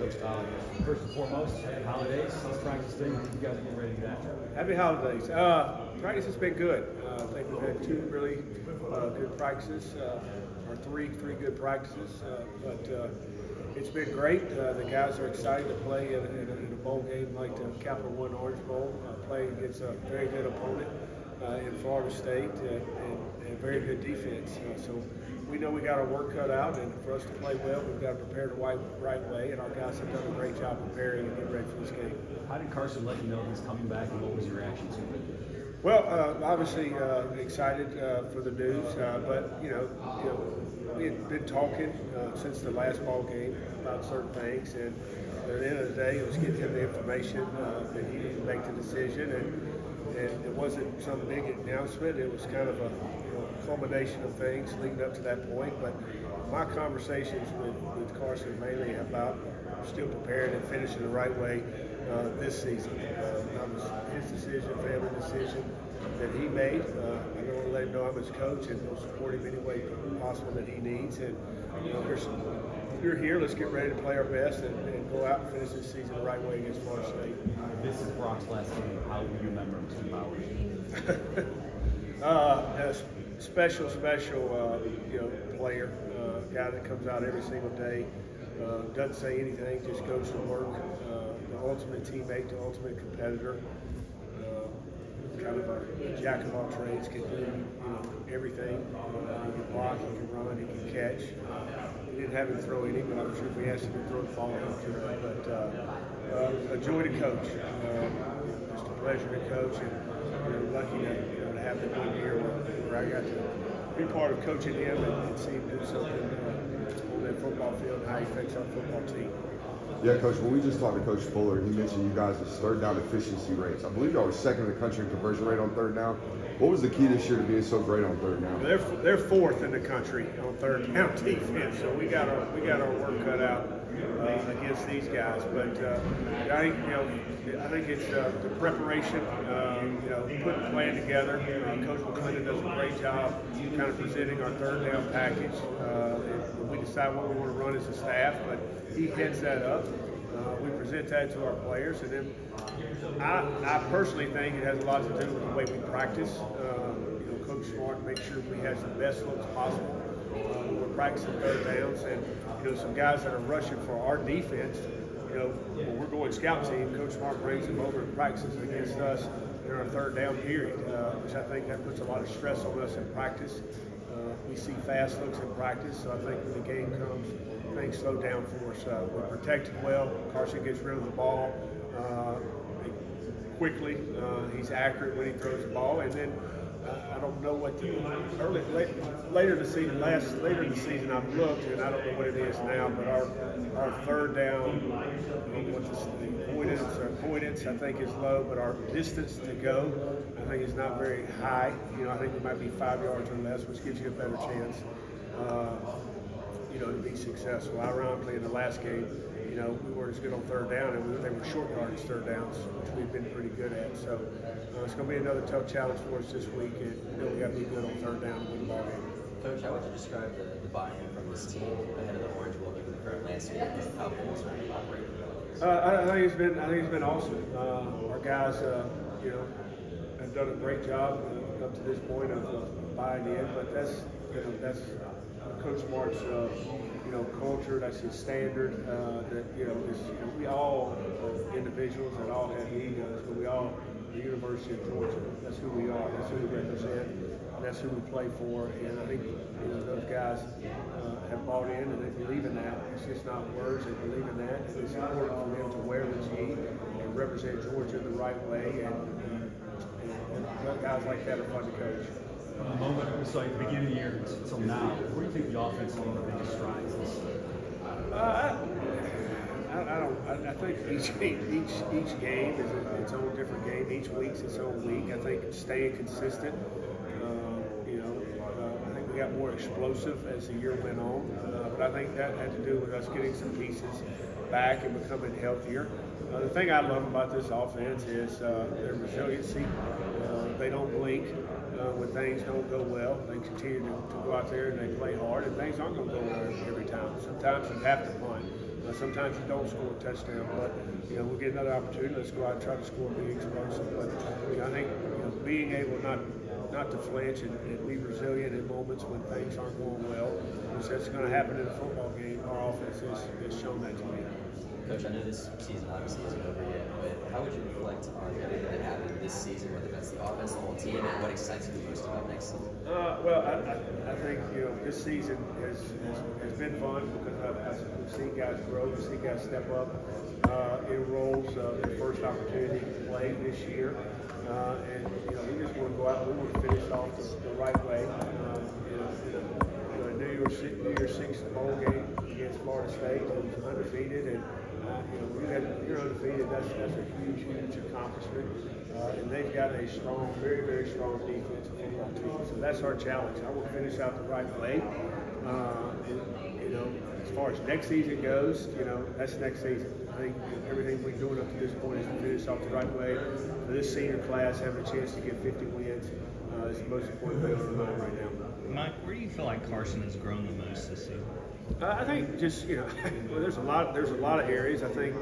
Coach, first and foremost, happy holidays. Let's practice thing. You guys are getting ready to get after it. Happy holidays. Practice has been good. I think we've had two really good practices, or three good practices, but it's been great. The guys are excited to play in a bowl game like the Capital One Orange Bowl, playing against a very good opponent in Florida State and very good defense. So we know we got our work cut out, and for us to play well, we've got to prepare the right way, and our guys have done a great job preparing and getting ready for this game. How did Carson let you know he's coming back, and what was your reaction to it? Well, obviously excited for the news, but we had been talking since the last ball game about certain things, and at the end of the day, it was getting him the information that he needed to make the decision, and it wasn't some big announcement. It was kind of a culmination of things leading up to that point. But my conversations with Carson mainly about still preparing and finishing the right way this season. That was his decision, family decision that he made. I want to let him know I'm his coach and will support him any way possible that he needs. And you're here. Let's get ready to play our best and go out and finish this season the right way against Florida State. This is Brock's last game. How will you remember him 2 hours? Special player, guy that comes out every single day, doesn't say anything, just goes to work. The ultimate teammate, the ultimate competitor. Kind of a jack of all trades, can do everything. He can block, he can run, he can catch. We didn't have him throw any, but I'm sure if we asked him to throw the ball, he could. But a joy to coach. Just a pleasure to coach, and lucky to have the one year where I got to be part of coaching him and see him do something on that football field and how he affects our football team. Yeah, Coach, when we just talked to Coach Fuller, he mentioned you guys' third down efficiency rates. I believe y'all were second in the country in conversion rate on third down. What was the key this year to being so great on third down? They're fourth in the country on third down defense, so we got our work cut out against these guys. But I think it's the preparation, putting the plan together. Coach McClendon does a great job kind of presenting our third down package. We decide what we want to run as a staff, but he heads that up. We present that to our players, and then I personally think it has a lot to do with the way we practice. Coach Smart makes sure we have the best looks possible when we're practicing third downs, and some guys that are rushing for our defense. When we're going scout team, Coach Smart brings them over and practices against us in our third down period, which I think that puts a lot of stress on us in practice. We see fast looks in practice, so I think when the game comes, things slow down for us. We're protected well. Carson gets rid of the ball quickly. He's accurate when he throws the ball, and then I don't know what later in the season I've looked, and I don't know what it is now, but our third down, avoidance I think is low, but our distance to go I think is not very high. I think it might be 5 yards or less, which gives you a better chance to be successful. Ironically, in the last game, we weren't as good on third down, and they were short yardage third downs, which we've been pretty good at. So it's going to be another tough challenge for us this week, and we got to be good on third down to win the ball game. Coach, how would you describe the buy-in from this team ahead of the Orange Bowl given the current landscape of how Bulls are operating? I think it's been awesome. Our guys, have done a great job up to this point of buying in, but that's Coach Smart's culture. That's his standard. We all are individuals that all have egos, but we all the University of Georgia. That's who we are. That's who we represent. That's who we play for. And I think those guys have bought in and they believe in that. It's just not words. They believe in that. And it's important for them to wear the G and represent Georgia the right way. And guys like that are fun to coach. From the moment it was like the beginning of the year until now, where do you think the offense is going to make strides this year? I think each game is its own different game. Each week's its own week. I think staying consistent. I think we got more explosive as the year went on. But I think that had to do with us getting some pieces back and becoming healthier. The thing I love about this offense is their resiliency. They don't blink when things don't go well. They continue to go out there and they play hard, and things aren't going to go well every time. Sometimes you have to punt. Sometimes you don't score a touchdown, but we'll get another opportunity. Let's go out and try to score and be explosive. But I think being able not to flinch and be resilient in moments when things aren't going well, because that's going to happen in a football game. Our offense has shown that to me. Coach, I know this season obviously isn't over yet, but how would you reflect on everything that happened this season, whether that's the offense, the whole team, and what excites you most about next season? Well, I think this season has been fun because I've seen guys grow, I've seen guys step up in roles, their first opportunity to play this year, and we just want to go out and we want to finish off the right way. New Year's Six bowl game against Florida State, who was undefeated, and you're undefeated. That's a huge accomplishment, and they've got a strong, very, very strong defensive football team. So that's our challenge. I want to finish out the right way. As far as next season goes, that's next season. I think everything we're doing up to this point is to finish off the right way. For this senior class, having a chance to get 50 wins is the most important thing for them right now. Mike, where do you feel like Carson has grown the most this season? I think just well, there's a lot of areas. I think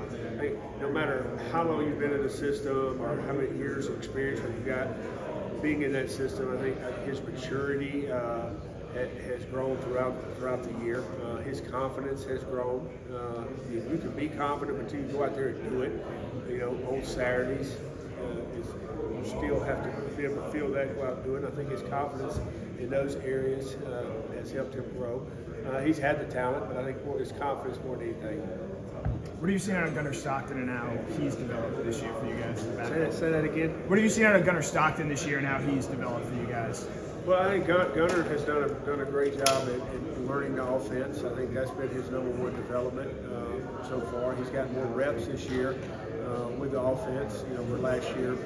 no matter how long you've been in the system or how many years of experience you've got being in that system, I think his maturity has grown throughout the year. His confidence has grown. You can be confident until you go out there and do it. On Saturdays, you still have to be able to feel that, go out and do it. I think his confidence in those areas has helped him grow. He's had the talent, but I think his confidence more than anything. What are you seeing out of Gunnar Stockton and how he's developed this year for you guys? Say that again. What are you seeing out of Gunnar Stockton this year and how he's developed for you guys? Well, I think Gunnar has done a great job in learning the offense. I think that's been his #1 development so far. He's got more reps this year with the offense. Where last year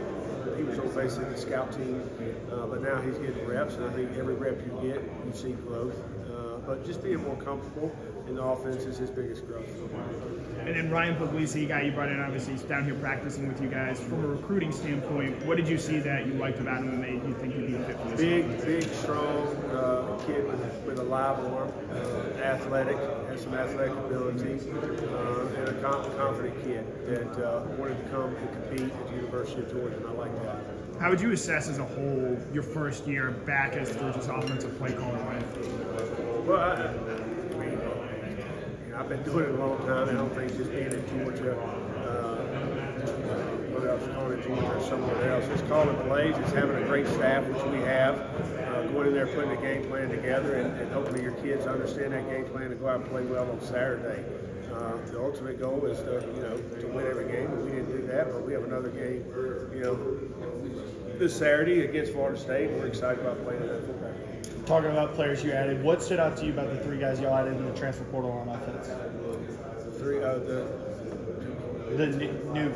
he was on basically the scout team, but now he's getting reps, and I think every rep you get, you see growth. But just being more comfortable in the offense is his biggest growth. And then Ryan Puglisi, a guy you brought in, obviously he's down here practicing with you guys. From a recruiting standpoint, what did you see that you liked about him and made you think he'd be a fit for this? Big, strong kid with a live arm, athletic, has some athletic ability, and a confident kid that wanted to come and compete at the University of Georgia, and I like that. How would you assess as a whole your first year back as Georgia's offensive play caller? Well, I've been doing it a long time. I don't think just being in Georgia, whether I was calling it Georgia or somewhere else, it's calling plays. It's having a great staff, which we have, going in there, putting a game plan together, and hopefully your kids understand that game plan and go out and play well on Saturday. The ultimate goal is to win every game, and we didn't do that, but we have another game, this Saturday against Florida State. We're excited about playing that football game. Talking about players you added, what stood out to you about the 3 guys y'all added in the transfer portal on offense? The new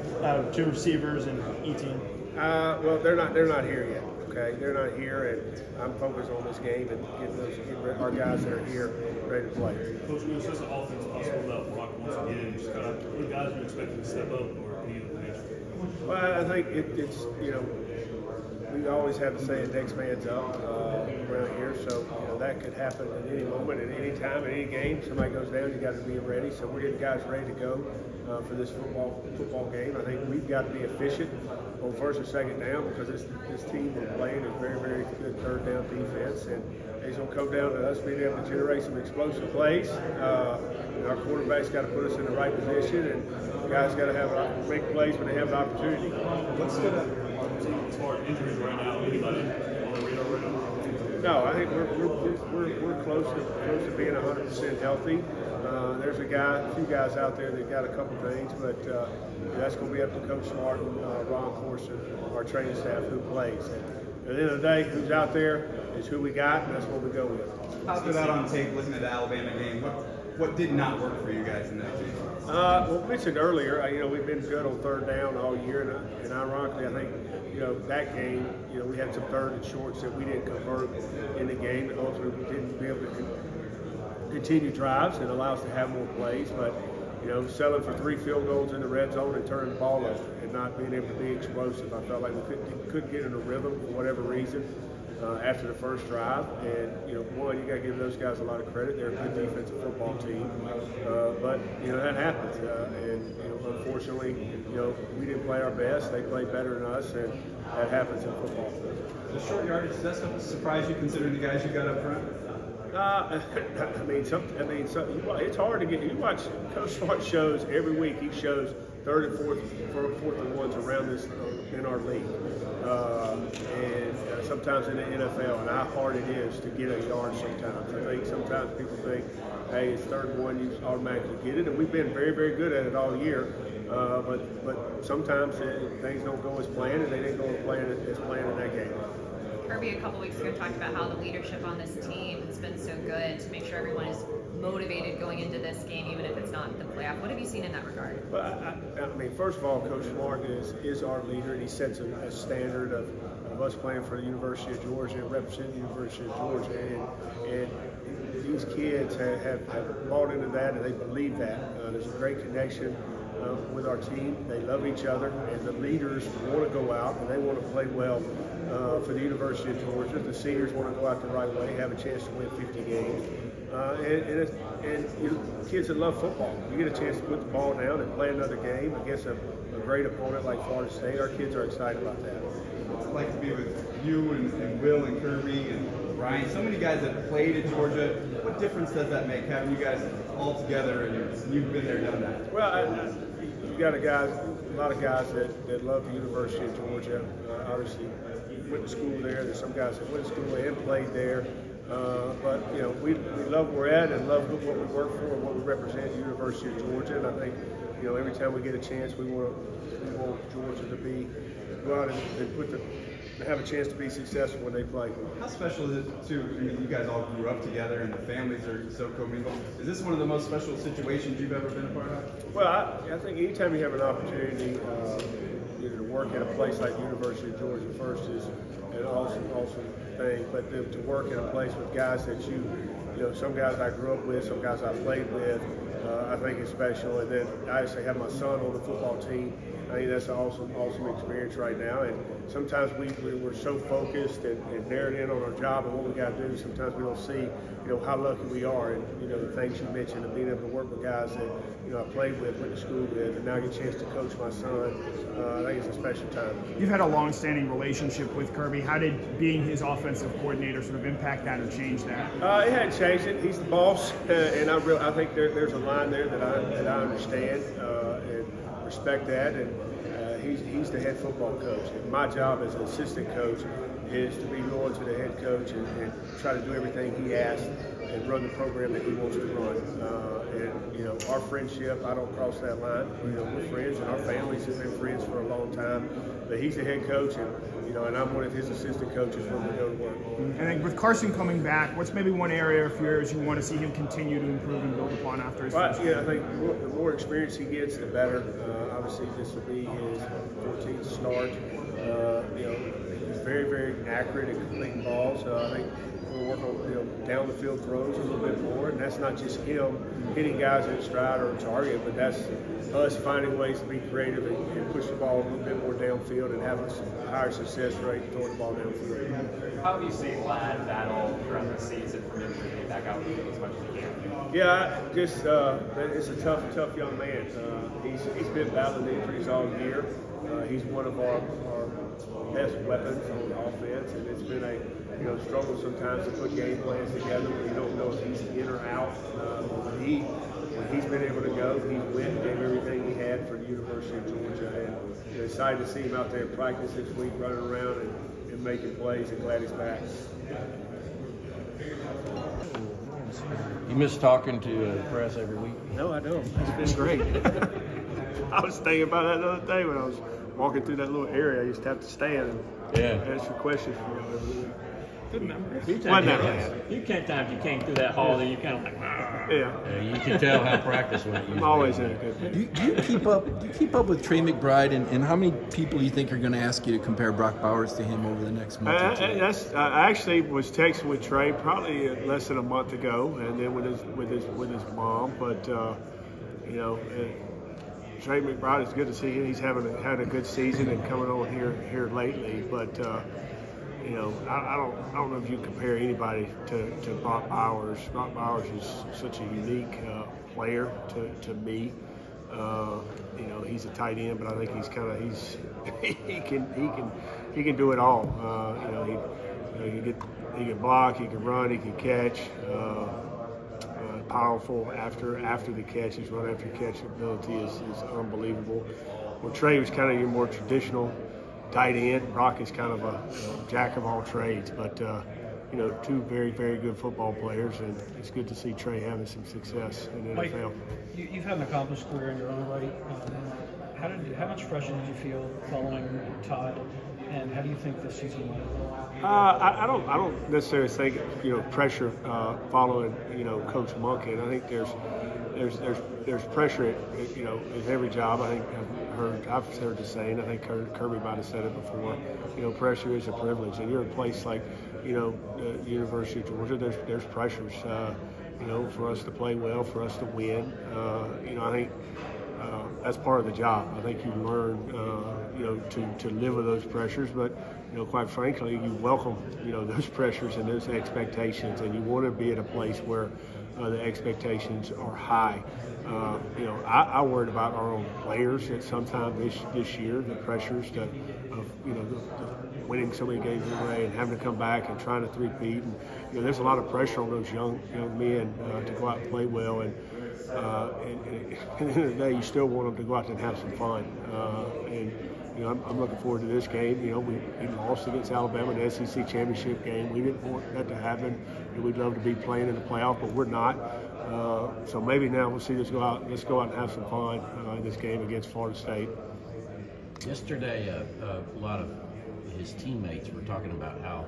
2 receivers and Etienne. Well, they're not here yet. Okay, they're not here, and I'm focused on this game and getting our guys that are here ready to play. Coach, when it says the offense possible about Rock once again, just kind of what guys are expecting to step up or any of the nature? Well, I think it's we always have to say the next man's up around here, so that could happen at any moment, at any time, at any game. Somebody goes down, you got to be ready. So we're getting guys ready to go for this football game. I think we've got to be efficient on first and second down because this team we're playing is very, very good third down defense, and it's going to come down to us being able to generate some explosive plays. Our quarterback's got to put us in the right position, and guys got to make plays when they have an opportunity. What's going to as far as injuries right now? Anybody on the radar right now? No, I think we're close to being 100% healthy. There's a few guys out there that got a couple things, but that's going to be up to Coach Smart and Ron Corson, our training staff, who plays. And at the end of the day, who's out there is who we got, and that's what we go with. How stood out on tape looking at the Alabama game? What did not work for you guys in that game? Well, mentioned earlier, we've been good on third down all year, and ironically, I think that game, we had some third and shorts that we didn't convert in the game, and ultimately we didn't be able to continue drives and allow us to have more plays. But selling for 3 field goals in the red zone and turning the ball over and not being able to be explosive, I felt like we couldn't get in a rhythm for whatever reason. after the first drive. And, you got to give those guys a lot of credit. They're a good defensive football team. But, that happens. And, unfortunately, we didn't play our best. They played better than us, and that happens in football. The short yardage, does that stuff surprise you considering the guys you got up front? It's hard to get. You watch Coach Smart shows every week. He shows third and fourth and ones around this in our league, and sometimes in the NFL, and how hard it is to get a yard. Sometimes I think people think, hey, it's third and one, you automatically get it, and we've been very, very good at it all year. But sometimes things don't go as planned, and they didn't go as planned in that game. Kirby a couple weeks ago talked about how the leadership on this team has been so good to make sure everyone is motivated going into this game, even if it's not the playoff. What have you seen in that regard? Well, first of all, Coach Smart is our leader, and he sets a standard of us playing for the University of Georgia and representing the University of Georgia. And these kids have bought into that, and they believe that. There's a great connection with our team. They love each other, and the leaders want to go out and they want to play well for the University of Georgia. The seniors want to go out the right way, have a chance to win 50 games. And kids that love football, you get a chance to put the ball down and play another game against a great opponent like Florida State. Our kids are excited about that. What's it like to be with you and Will and Kirby and Ryan, so many guys that played at Georgia? What difference does that make, having you guys all together and you've been there, done that? Well, you got a lot of guys that love the University of Georgia. Obviously, went to school there. There's some guys that went to school and played there. But we love where we're at and love what we work for and what we represent, the University of Georgia. And I think every time we get a chance, we want Georgia to go out and have a chance to be successful when they play. How special is it too? You guys all grew up together and the families are so commingled. Is this one of the most special situations you've ever been a part of? Well, I think anytime you have an opportunity to work at a place like the University of Georgia first is an awesome thing. But to work in a place with guys that some guys I grew up with, some guys I played with, I think it's special. And then I actually have my son on the football team. I think that's an awesome experience right now. And sometimes we're so focused and narrowed in on our job and what we got to do. Sometimes we don't see, how lucky we are. And the things you mentioned of being able to work with guys that I played with, went to school with, and now I get a chance to coach my son. I think it's a special time. You've had a long-standing relationship with Kirby. How did being his offensive coordinator sort of impact that or change that? It hadn't changed it. He's the boss, and I think there's a line there that I understand and respect that. And he's the head football coach. And my job as an assistant coach is to be loyal to the head coach and try to do everything he asks and run the program that he wants to run. And our friendship, I don't cross that line. We're friends, and our families have been friends for a long time. But he's the head coach, and I'm one of his assistant coaches when we go to work. And then with Carson coming back, what's maybe one area of yours you want to see him continue to improve and build upon after his first I think the more experience he gets, the better. Obviously, this will be his 14th start. He's very, very accurate at completing balls. I think we'll work on down the field throws a little bit more, and that's not just him hitting guys in stride or target, but that's us finding ways to be creative and push the ball a little bit more downfield and having a higher success rate throwing the ball downfield. How have you seen Lad battle throughout the season for him to get back out as much as he can? Yeah, just it's a tough young man. He's been battling injuries all year. He's one of our best weapons on offense, and it's been a struggle sometimes to put game plans together when you don't know if he's in or out. When he's been able to go, he's went and gave everything he had for the University of Georgia, and excited to see him out there in practice this week, running around and making plays, and glad he's back. You miss talking to the press every week? No, I don't. It's been great. I was thinking about that the other day when I was walking through that little area. I used to have to stand and answer questions for him every week. Good memory. You came through that hall, and you kind of like, yeah. You can tell how practice went. I'm always in a good mood. Do you keep up with Trey McBride, and how many people do you think are going to ask you to compare Brock Bowers to him over the next month or two? I actually was texting with Trey probably less than a month ago, and then with his mom. But Trey McBride, it's good to see him. He's had a good season and coming on here lately. But I don't know if you compare anybody to Brock Bowers. Brock Bowers is such a unique player to me. He's a tight end, but I think he can do it all. He can block, he can run, he can catch. Powerful after the catch. His run after catch ability is unbelievable. Well, Trey was kind of your more traditional tight end. Brock is kind of a jack of all trades, but two very, very good football players, and it's good to see Trey having some success in the Mike, NFL. You've had an accomplished career in your own right. How much pressure did you feel following Todd, and how do you think this season went? I don't necessarily think pressure following Coach Monken. I think there's pressure at every job. I think I've heard the saying. I think Kirby might have said it before. Pressure is a privilege, and you're in a place like the University of Georgia. There's pressures. For us to play well, for us to win. I think that's part of the job. I think you learn, to live with those pressures, but quite frankly, you welcome, those pressures and those expectations, and you want to be at a place where the expectations are high. I worried about our own players at some time this year, the pressures of winning so many games away and having to come back and trying to three-peat. And there's a lot of pressure on those young men to go out and play well. And at the end of the day, you still want them to go out there and have some fun. I'm looking forward to this game. We lost against Alabama in the SEC championship game. We didn't want that to happen. We'd love to be playing in the playoff, but we're not. So maybe now we'll see let's go out and have some fun in this game against Florida State. Yesterday, a lot of his teammates were talking about how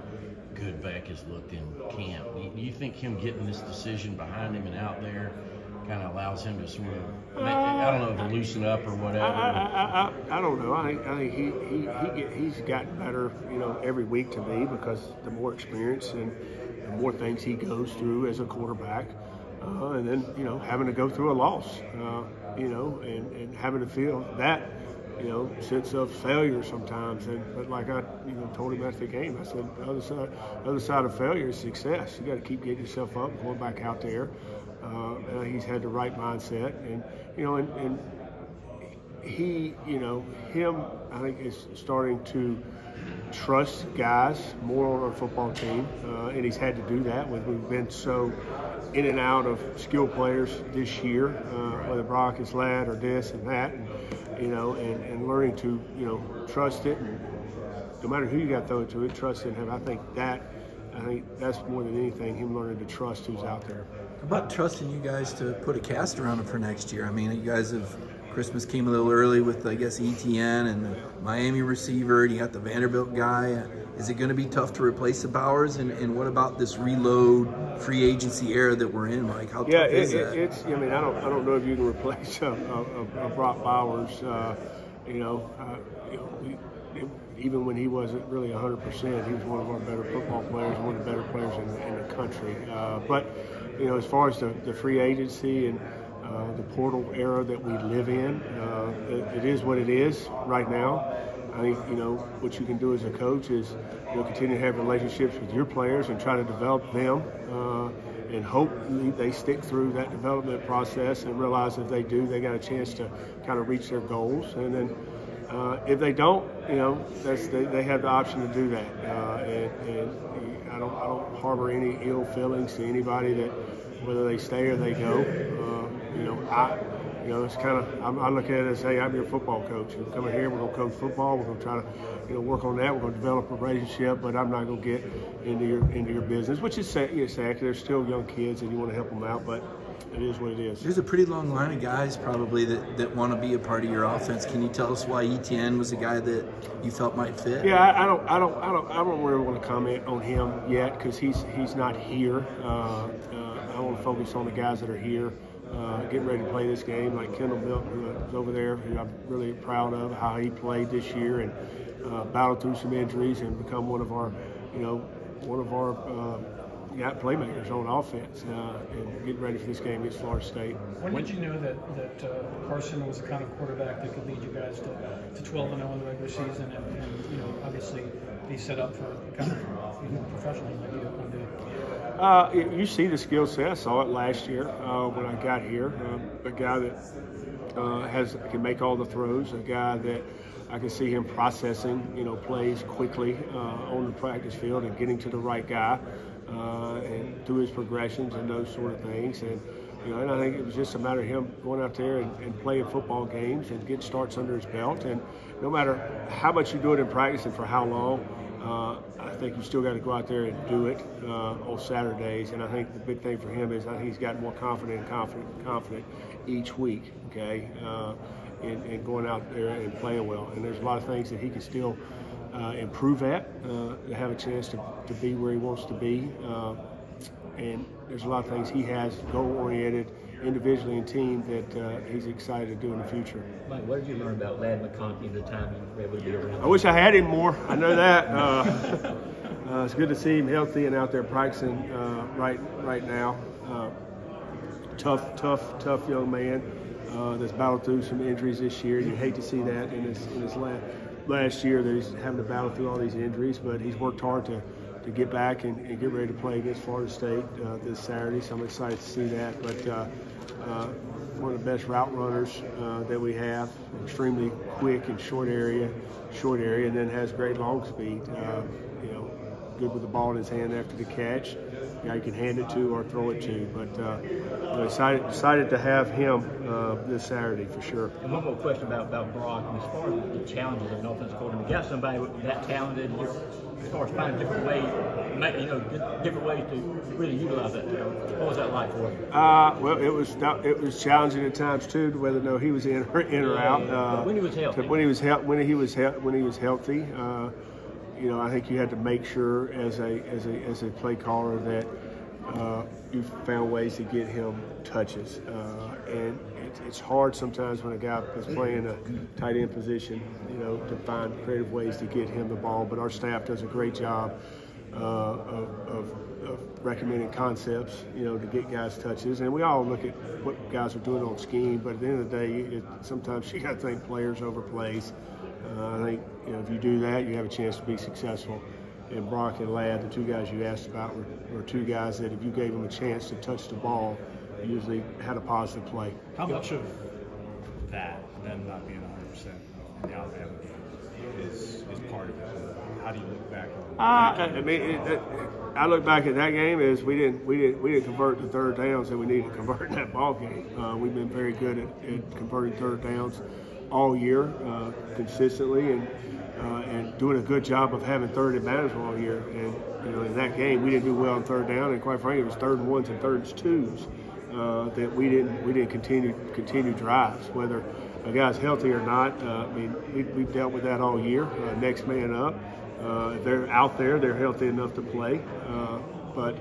good Beck has looked in camp. Do you think him getting this decision behind him and out there kind of allows him to sort of, I don't know, to loosen up or whatever? I don't know. I think he's gotten better, every week to me, because the more experience and the more things he goes through as a quarterback, and then having to go through a loss, and having to feel that sense of failure sometimes. But like I told him after the game, I said the other side of failure is success. You got to keep getting yourself up, going back out there. He's had the right mindset, and he, him, I think, is starting to trust guys more on our football team, and he's had to do that when we've been so in and out of skill players this year, whether Brock is lad or this and that, and learning to trust it, and no matter who you got thrown to it, trust in him. I think that's more than anything, him learning to trust who's out there. About trusting you guys to put a cast around him for next year. I mean, you guys have, Christmas came a little early with, I guess, ETN and the Miami receiver, and you got the Vanderbilt guy. Is it going to be tough to replace the Bowers? And what about this reload free agency era that we're in? Like, how tough is that? It's. I mean, I don't know if you can replace a Brock Bowers. Even when he wasn't really 100%, he was one of our better football players, one of the better players in the country. But as far as the free agency and the portal era that we live in, it is what it is right now. I think what you can do as a coach is continue to have relationships with your players and try to develop them, and hopefully they stick through that development process and realize if they do, they got a chance to kind of reach their goals. And then if they don't, they have the option to do that. And I don't harbor any ill feelings to anybody that whether they stay or they go. It's kind of, I look at it as, hey, I'm your football coach. We're coming here, we're going to coach football, we're going to try to, work on that, we're going to develop a relationship, but I'm not going to get into your business, which is sad. They're still young kids and you want to help them out, but it is what it is. There's a pretty long line of guys probably that want to be a part of your offense. Can you tell us why ETN was a guy that you felt might fit? Yeah, I don't really want to comment on him yet because he's not here. I want to focus on the guys that are here. Getting ready to play this game, like Kendall Milton, who is over there, who I'm really proud of how he played this year and battled through some injuries and become one of our playmakers on offense, and getting ready for this game against Florida State. When did you know that Carson was the kind of quarterback that could lead you guys to 12-0 in the regular season, and obviously be set up for kind of professionally like you want to do? You see the skill set. I saw it last year when I got here. A guy that can make all the throws. A guy that I can see him processing, plays quickly on the practice field and getting to the right guy and through his progressions and those sort of things. And and I think it was just a matter of him going out there and playing football games and getting starts under his belt. And no matter how much you do it in practice and for how long, I think you still got to go out there and do it on Saturdays. And I think the big thing for him is I think he's gotten more confident each week, okay, in going out there and playing well. And there's a lot of things that he can still improve at, to have a chance to be where he wants to be. And there's a lot of things he has goal-oriented individually and team that he's excited to do in the future. Mike, what did you learn about Ladd McConkey the time you were able to be around? I wish I had him more. I know that. It's good to see him healthy and out there practicing right now. Tough young man that's battled through some injuries this year. You hate to see that in his last year that he's having to battle through all these injuries, but he's worked hard to get back and get ready to play against Florida State this Saturday, so I'm excited to see that. But one of the best route runners that we have, extremely quick and short area, and then has great long speed. Good with the ball in his hand after the catch. You can hand it to or throw it to. But excited to have him this Saturday for sure. And one more question about Brock. As far as the challenges of an offensive coordinator, you got somebody that talented. As far as finding different ways, different ways to really utilize that talent. What was that like for him? Well, it was challenging at times too, whether he was in or out. When he was healthy. When he was healthy, I think you had to make sure as a play caller that you found ways to get him touches, and it's hard sometimes when a guy is playing a tight end position, to find creative ways to get him the ball. But our staff does a great job of recommending concepts, to get guys touches. And we all look at what guys are doing on scheme, but at the end of the day, sometimes you got to think players over plays. I think if you do that, you have a chance to be successful. And Brock and Ladd, the two guys you asked about, were two guys that if you gave them a chance to touch the ball, usually had a positive play. How much of that, them not being 100% on the Alabama game, is part of it? How do you look back on it? I look back at that game as we didn't convert the third downs that we needed to convert in that ball game. We've been very good at converting third downs all year, consistently, and doing a good job of having third advantage all year. And in that game, we didn't do well on third down, and quite frankly, it was 3rd and 1s and 3rd and 2s that we didn't continue drives, whether a guy's healthy or not. We've dealt with that all year. Next man up. If they're out there, they're healthy enough to play. But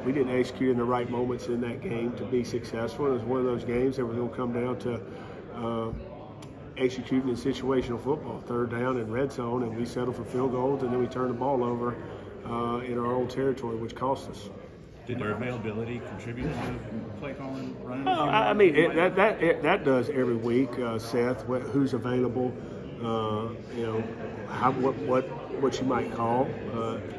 we didn't execute in the right moments in that game to be successful. It was one of those games that was going to come down to executing in situational football, 3rd down and red zone, and we settled for field goals, and then we turned the ball over in our own territory, which cost us. Did their availability contribute to play calling, running? That does every week, Seth. Who's available? What you might call.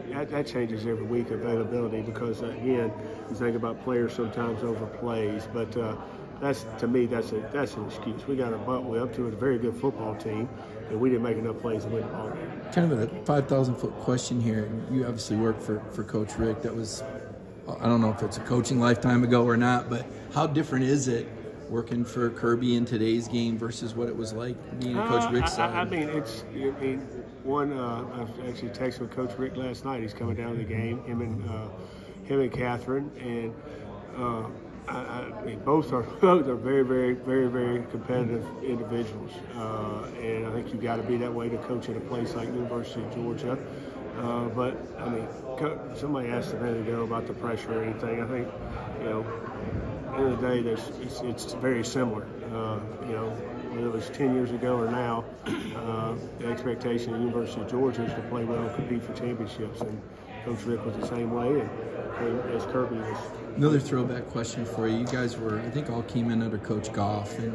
That changes every week, availability, because again, you think about players sometimes over plays, but to me that's an excuse. We got our butt whipped to a very good football team, and we didn't make enough plays to win the ball game. Kind of a 5,000-foot question here. You obviously worked for Coach Rick. That was, I don't know if it's a coaching lifetime ago or not, but how different is it working for Kirby in today's game versus what it was like being a Coach Rick's side? I actually texted with Coach Rick last night. He's coming down to the game. Him and Catherine, and both are very, very, very, very competitive individuals, and I think you got to be that way to coach at a place like University of Georgia. But somebody asked a minute ago about the pressure or anything. I think at the end of the day, it's very similar. Whether it was 10 years ago or now, the expectation at the University of Georgia is to play well and compete for championships. And Coach Rick was the same way, and as Kirby was. Another throwback question for you. You guys were, I think, all came in under Coach Goff, and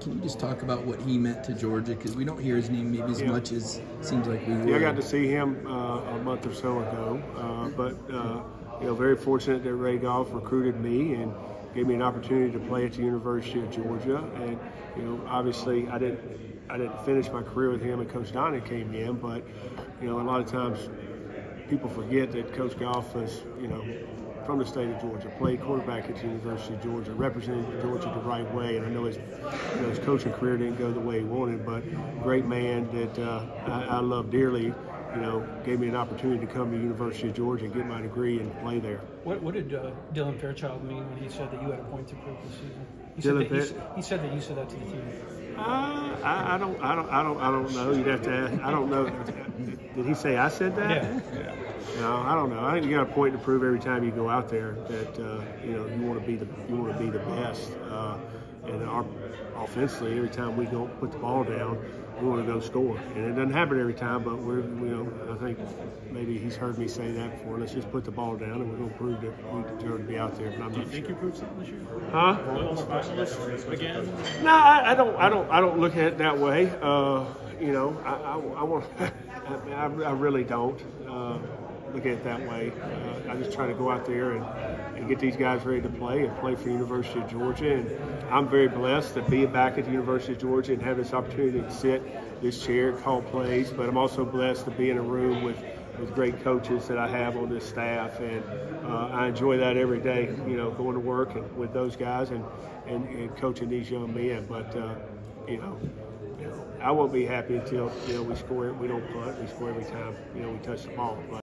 Can you just talk about what he meant to Georgia? Because we don't hear his name maybe as much as seems like we would. Yeah, I got to see him a month or so ago, but very fortunate that Ray Goff recruited me and gave me an opportunity to play at the University of Georgia. And obviously I didn't finish my career with him, and Coach Donnie came in, but a lot of times people forget that Coach Goff was from the state of Georgia, played quarterback at the University of Georgia, represented Georgia the right way. And I know his coaching career didn't go the way he wanted, but great man that I love dearly. Gave me an opportunity to come to the University of Georgia and get my degree and play there. What did Dylan Fairchild mean when he said that you had a point to prove this season? He said that you said that to the team. I don't know. You'd have to ask. I don't know. Did he say I said that? Yeah. No, I don't know. I think you got a point to prove every time you go out there that you want to be the best. And offensively, every time we go put the ball down, we want to go score. And it doesn't happen every time, but I think maybe he's heard me say that before. Let's just put the ball down, and we're going to prove that we deserve to be out there. But I'm Do you think you proved something this year? Huh? Royal specialist again? No, I don't look at it that way. I want. I really don't look at it that way. I just try to go out there and get these guys ready to play and play for the University of Georgia. And I'm very blessed to be back at the University of Georgia and have this opportunity to sit this chair, call plays. But I'm also blessed to be in a room with great coaches that I have on this staff, and I enjoy that every day. Going to work and with those guys and coaching these young men. But I won't be happy until we score it. We don't punt. We score every time we touch the ball. But